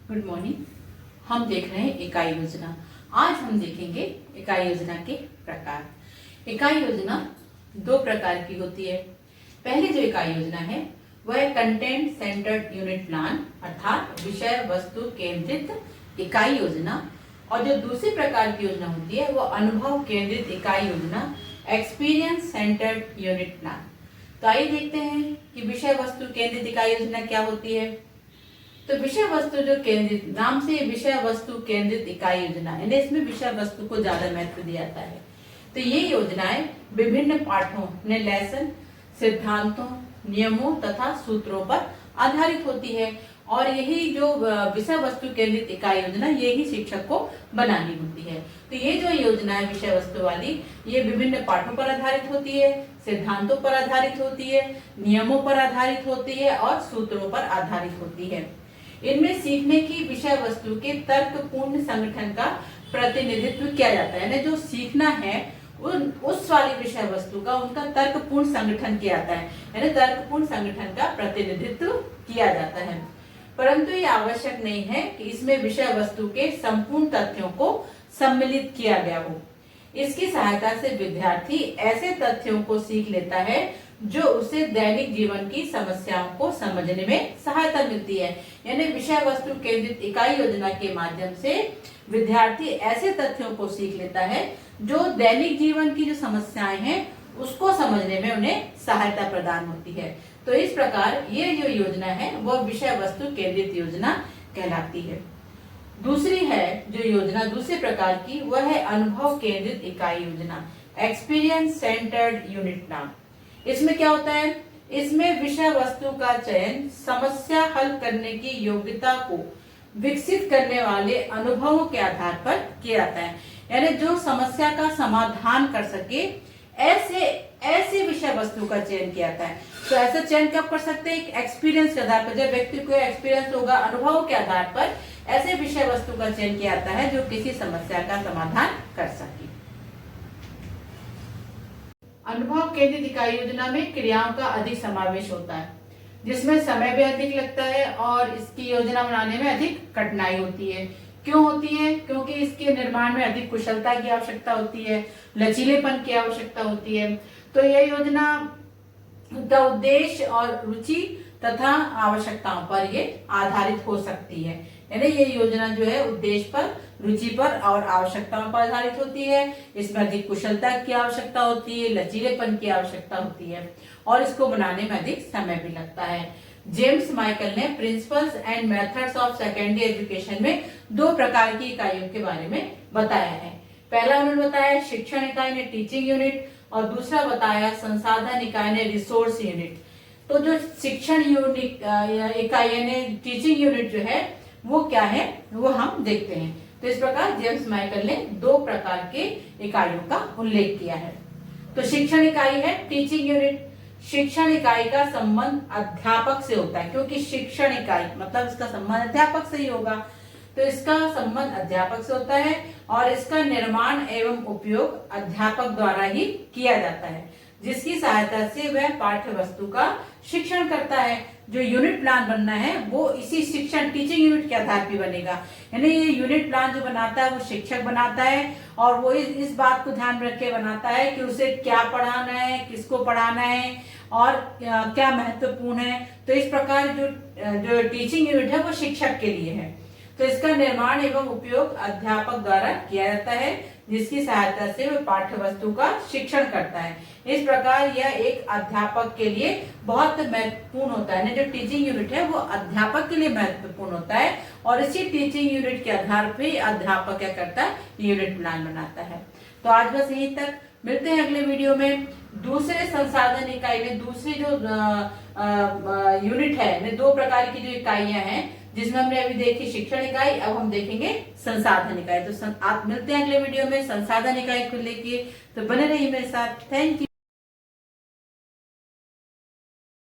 Good morning. हम देख रहे हैं इकाई योजना। आज हम देखेंगे इकाई योजना के प्रकार। इकाई योजना दो प्रकार की होती है। पहली जो इकाई योजना है वह कंटेंट सेंटर्ड यूनिट प्लान अर्थात विषय वस्तु केंद्रित इकाई योजना, और जो दूसरी प्रकार की योजना होती है वो अनुभव केंद्रित इकाई योजना एक्सपीरियंस सेंटर्ड यूनिट प्लान। तो आइए देखते हैं कि विषय वस्तु केंद्रित इकाई योजना क्या होती है। तो विषय वस्तु जो केंद्रित नाम से विषय वस्तु केंद्रित इकाई योजना यानी इसमें विषय वस्तु को ज्यादा महत्व दिया जाता है। तो ये योजनाएं विभिन्न पाठों ने लेसन, सिद्धांतों, नियमों तथा सूत्रों पर आधारित होती है, और यही जो विषय वस्तु केंद्रित इकाई योजना यही शिक्षक को बनानी होती है। तो ये जो योजना है विषय वस्तु वाली, ये विभिन्न पाठों पर आधारित होती है, सिद्धांतों पर आधारित होती है, नियमों पर आधारित होती है और सूत्रों पर आधारित होती है। इनमें सीखने की विषय वस्तु के तर्कपूर्ण संगठन का प्रतिनिधित्व किया जाता है, यानी जो सीखना है उस वाली विषय वस्तु का उनका तर्कपूर्ण संगठन किया जाता है, यानी तर्कपूर्ण संगठन का प्रतिनिधित्व किया जाता है। परंतु ये आवश्यक नहीं है कि इसमें विषय वस्तु के संपूर्ण तथ्यों को सम्मिलित किया गया हो। इसकी सहायता से विद्यार्थी ऐसे तथ्यों को सीख लेता है जो उसे दैनिक जीवन की समस्याओं को समझने में सहायता मिलती है। यानी विषय वस्तु केंद्रित इकाई योजना के माध्यम से विद्यार्थी ऐसे तथ्यों को सीख लेता है जो दैनिक जीवन की जो समस्याएं हैं उसको समझने में उन्हें सहायता प्रदान होती है। तो इस प्रकार ये जो योजना है वह विषय वस्तु केंद्रित योजना कहलाती है। दूसरी है जो योजना दूसरे प्रकार की, वह है अनुभव केंद्रित इकाई योजना एक्सपीरियंस सेंटर्ड यूनिट प्लान। इसमें क्या होता है, इसमें विषय वस्तु का चयन समस्या हल करने की योग्यता को विकसित करने वाले अनुभवों के आधार पर किया जाता है। यानी जो समस्या का समाधान कर सके ऐसे विषय वस्तु का चयन किया जाता है। तो ऐसा चयन कब कर सकते हैं, एक्सपीरियंस के आधार पर, जब व्यक्ति को एक्सपीरियंस होगा अनुभव के आधार पर ऐसे विषय वस्तु का चयन किया जाता है जो किसी समस्या का समाधान कर सके। अनुभव केंद्रित इकाई योजना में क्रियाओं का अधिक समावेश होता है, जिसमें समय भी अधिक लगता है और इसकी योजना बनाने में अधिक कठिनाई होती है। क्यों होती है, क्योंकि इसके निर्माण में अधिक कुशलता की आवश्यकता होती है, लचीलेपन की आवश्यकता होती है। तो यह योजना उद्देश्य और रुचि तथा आवश्यकताओं पर ये आधारित हो सकती है। यानी ये योजना जो है उद्देश्य पर, रुचि पर और आवश्यकताओं पर आधारित होती है। इसमें अधिक कुशलता की आवश्यकता होती है, लचीलेपन की आवश्यकता होती है और इसको बनाने में अधिक समय भी लगता है। जेम्स माइकल ने principles and methods of secondary education में दो प्रकार की इकाइयों के बारे में बताया है। पहला उन्होंने बताया शिक्षण इकाई ने टीचिंग यूनिट, और दूसरा बताया संसाधन इकाई ने रिसोर्स यूनिट। तो जो शिक्षण यूनिट इकाई यानी टीचिंग यूनिट जो है वो क्या है वो हम देखते हैं। तो इस प्रकार जेम्स माइकल ने दो प्रकार के इकाइयों का उल्लेख किया है। तो शिक्षण इकाई है टीचिंग यूनिट। शिक्षण इकाई का संबंध अध्यापक से होता है, क्योंकि शिक्षण इकाई मतलब इसका संबंध अध्यापक से ही होगा। तो इसका संबंध अध्यापक से होता है और इसका निर्माण एवं उपयोग अध्यापक द्वारा ही किया जाता है, जिसकी सहायता से वह पाठ्य वस्तु का शिक्षण करता है। जो यूनिट प्लान बनना है वो इसी शिक्षण टीचिंग यूनिट के आधार पर बनेगा। यानी ये यूनिट प्लान जो बनाता है वो शिक्षक बनाता है और वो इस बात को ध्यान रख के बनाता है कि उसे क्या पढ़ाना है, किसको पढ़ाना है और क्या महत्वपूर्ण है। तो इस प्रकार जो टीचिंग यूनिट है वो शिक्षक के लिए है। तो इसका निर्माण एवं उपयोग अध्यापक द्वारा किया जाता है, जिसकी सहायता से वह पाठ्य वस्तु का शिक्षण करता है। इस प्रकार यह एक अध्यापक के लिए बहुत महत्वपूर्ण होता है। जो टीचिंग यूनिट है वो अध्यापक के लिए महत्वपूर्ण होता है और इसी टीचिंग यूनिट के आधार पर अध्यापक क्या करता है, यूनिट प्लान बनाता है। तो आज बस यहीं तक, मिलते हैं अगले वीडियो में दूसरे संसाधन इकाई में। दूसरी जो यूनिट है, दो प्रकार की जो इकाइयां हैं जिसमें हमने अभी देखी शिक्षण इकाई, अब हम देखेंगे संसाधन इकाई। तो आप मिलते हैं अगले वीडियो में संसाधन इकाई को लेके। तो बने रहिए मेरे साथ। Thank you.